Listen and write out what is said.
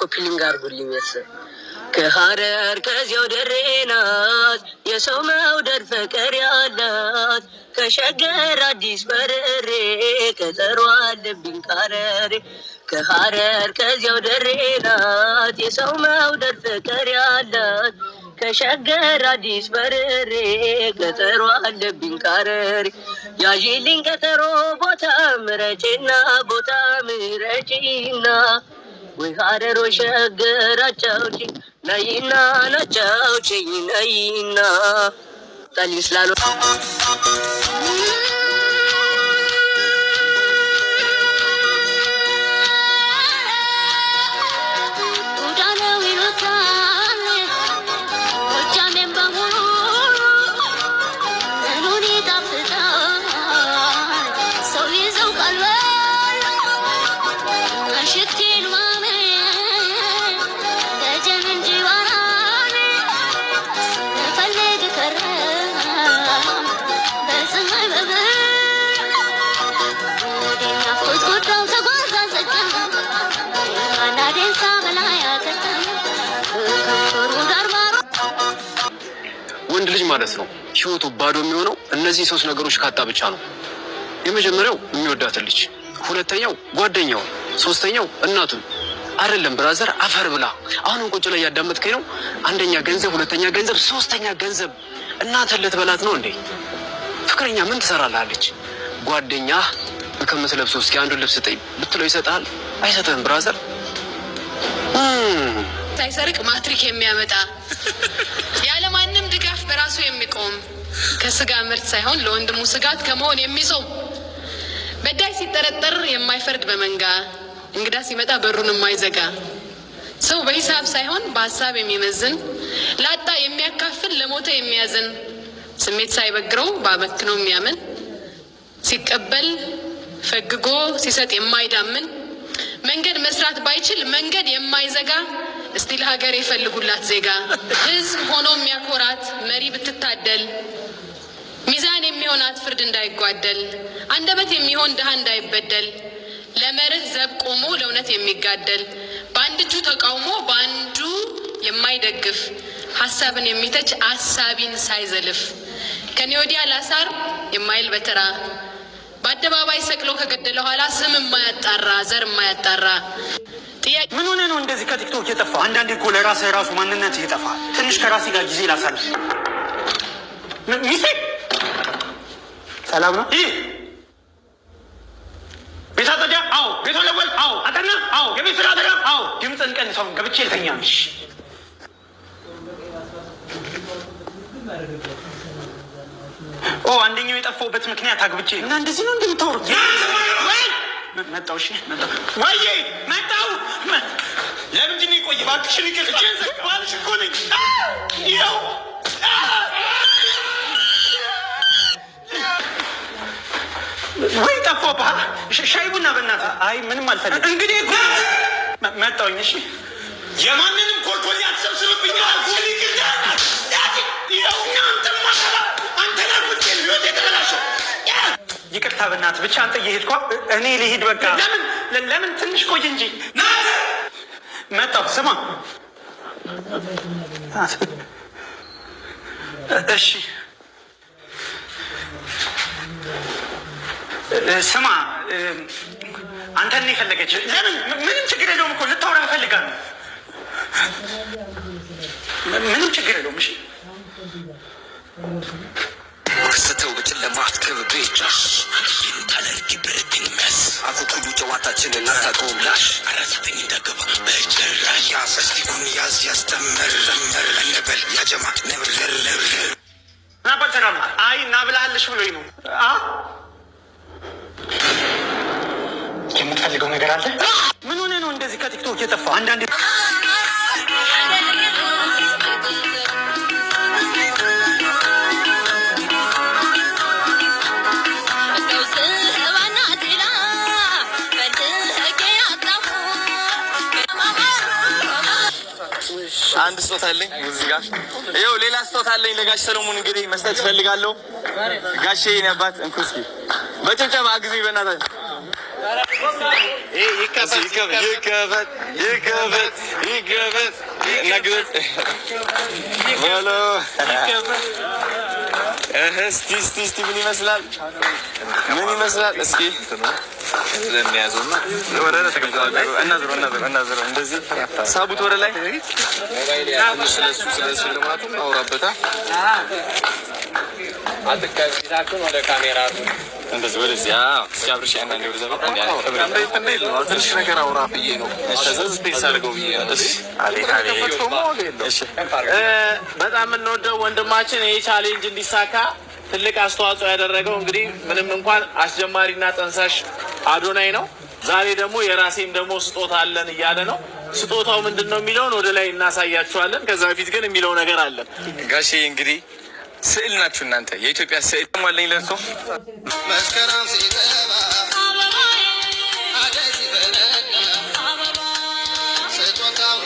ኮፒሊንግ አድርጉልኝ ቤተሰብ። ከሀረር ከዚያው ደሬ ናት የሰው መውደድ ፍቅር ያላት ከሸገር አዲስ በርሬ ቀጠሮ አለብኝ ካረሬ ከሀረር ከዚያው ደሬ ናት የሰው መውደድ ፍቅር ያላት ከሸገር አዲስ በርሬ ቀጠሮ አለብኝ ካረሬ ያዢልኝ ቀጠሮ ቦታ ምረጪና ቦታ ምረጪና ወይ ሀረሮ ሸገር አጫውችኝ ነይና ናጫውችኝ ነይና ጣሊን ስላሉ ወንድ ልጅ ማለት ነው ህይወቱ ባዶ የሚሆነው እነዚህ ሶስት ነገሮች ካጣ ብቻ ነው። የመጀመሪያው የሚወዳትን ልጅ፣ ሁለተኛው ጓደኛው፣ ሶስተኛው እናቱን። አይደለም ብራዘር አፈር ብላ። አሁንም ቁጭ ላይ ያዳመጥከኝ ነው። አንደኛ ገንዘብ፣ ሁለተኛ ገንዘብ፣ ሶስተኛ ገንዘብ። እናትህን ልትበላት ነው እንዴ? ፍቅረኛ ምን ትሰራላለች? ጓደኛ ከምትለብሰው እስኪ አንዱን ልብስ ስጠኝ ብትለው ይሰጣል? አይሰጥህም ብራዘር። ሳይሰርቅ ማትሪክ የሚያመጣ ያለማንም ድጋፍ በራሱ የሚቆም ከስጋ ምርት ሳይሆን ለወንድሙ ስጋት ከመሆን የሚጾም በዳይ ሲጠረጠር የማይፈርድ በመንጋ እንግዳ ሲመጣ በሩን የማይዘጋ ሰው በሂሳብ ሳይሆን በሀሳብ የሚመዝን ላጣ የሚያካፍል ለሞተ የሚያዝን ስሜት ሳይበግረው ባመክኖ የሚያምን ሲቀበል ፈግጎ ሲሰጥ የማይዳምን መንገድ መስራት ባይችል መንገድ የማይዘጋ እስቲ ለሀገር የፈልጉላት ዜጋ ህዝብ ሆኖ የሚያኮራት መሪ ብትታደል ሚዛን የሚሆናት ፍርድ እንዳይጓደል አንደበት የሚሆን ድሃ እንዳይበደል ለመርህ ዘብ ቆሞ ለእውነት የሚጋደል በአንድ እጁ ተቃውሞ በአንዱ የማይደግፍ ሀሳብን የሚተች አሳቢን ሳይዘልፍ ከኔ ወዲያ ላሳር የማይል በተራ በአደባባይ ሰቅሎ ከገደለ ኋላ ስም የማያጣራ ዘር የማያጣራ ምን ሆነ ነው እንደዚህ ከቲክቶክ የጠፋ? አንዳንዴ እኮ ለራስህ ራሱ ማንነት ይጠፋ። ትንሽ ከራሴ ጋር ጊዜ ላሳልፍ። ሚስቴ ሰላም ነው? ይህ ቤት አጸዳ? አዎ። ቤት ወለወል? አዎ። አጠና? አዎ። የቤት ስራ አጠና? አዎ። ድምፅህን ቀንሰውን ገብቼ ልተኛ። አንደኛው የጠፋሁበት ምክንያት አግብቼ እና እንደዚህ ነው እንደምታወሩት? መጣው። እሺ መጣው። ወይዬ መጣው። ለምንድን ነው የቆየ? እባክሽን ይቅርታ። ባልሽ እኮ ነኝ። ይኸው ወይ ጠፋሁብህ። ሻይ ቡና በእናትህ። አይ ምንም አልፈልግም። እንግዲህ እኮ መጣሁኝ። እሺ የማንንም ኮልኮል አትሰብስብብኝ። ባልሽን ይቅርታ። ይኸው እናንተማ አንተና ቁጭ ህይወት የተበላሸው ይቅርታ በእናትህ ብቻ አንተ እየሄድኳ እኔ ልሂድ በቃ። ለምን ትንሽ ቆይ እንጂ መጣሁ። ስማ እሺ ስማ አንተን ነው የፈለገች። ለምን ምንም ችግር የለውም እኮ ልታወራ እፈልጋለሁ። ምንም ችግር የለውም። እሺ ክስተው በጨለማት ከበቤጫሽ ታለርጊ ብረድኝ መስ አፉኩሉ ጨዋታችንን አታቆም ላሽ አረሳተኝ እንዳገባ በጭራሽ ያስስቲኩን ያዝ ያስተምር እንበል ያጀማ ነብር ናባል ሰላም። አይ እናብላለሽ ብሎኝ ነው። የምትፈልገው ነገር አለ? ምን ሆነ ነው እንደዚህ ከቲክቶክ የጠፋ? አንዳንዴ አንድ ስጦታ አለኝ እዚህ ጋር። ይኸው ሌላ ስጦታ አለኝ ለጋሽ ሰለሞን እንግዲህ መስጠት እፈልጋለሁ። ጋሼ የኔ አባት እንኩ እስኪ በጭብጨባ ጊዜ በእናታችሁ እስቲ ምን ይመስላል? እስኪ እንደዚህ ሳቡት ወደ ላይ ስለሱ ልማቱ አውራበታ ወደ ካሜራ እንደዚህ ወደዚህ ሲያብርሽ እና ትንሽ ነገር አውራ ብዬ ነው። ስፔስ አድርገው ብዬ ነው። በጣም የምንወደው ወንድማችን ይህ ቻሌንጅ እንዲሳካ ትልቅ አስተዋጽኦ ያደረገው እንግዲህ ምንም እንኳን አስጀማሪና ጠንሳሽ አዶናይ ነው። ዛሬ ደግሞ የራሴም ደግሞ ስጦታ አለን እያለ ነው። ስጦታው ምንድን ነው የሚለውን ወደ ላይ እናሳያችኋለን። ከዛ በፊት ግን የሚለው ነገር አለን። ጋሼ እንግዲህ ስዕል ናችሁ እናንተ። የኢትዮጵያ ስዕል ማለኝ ለርሶ መስከረም ሲገባ አበባ አደይ ሲፈነዳ አበባ ስጦታው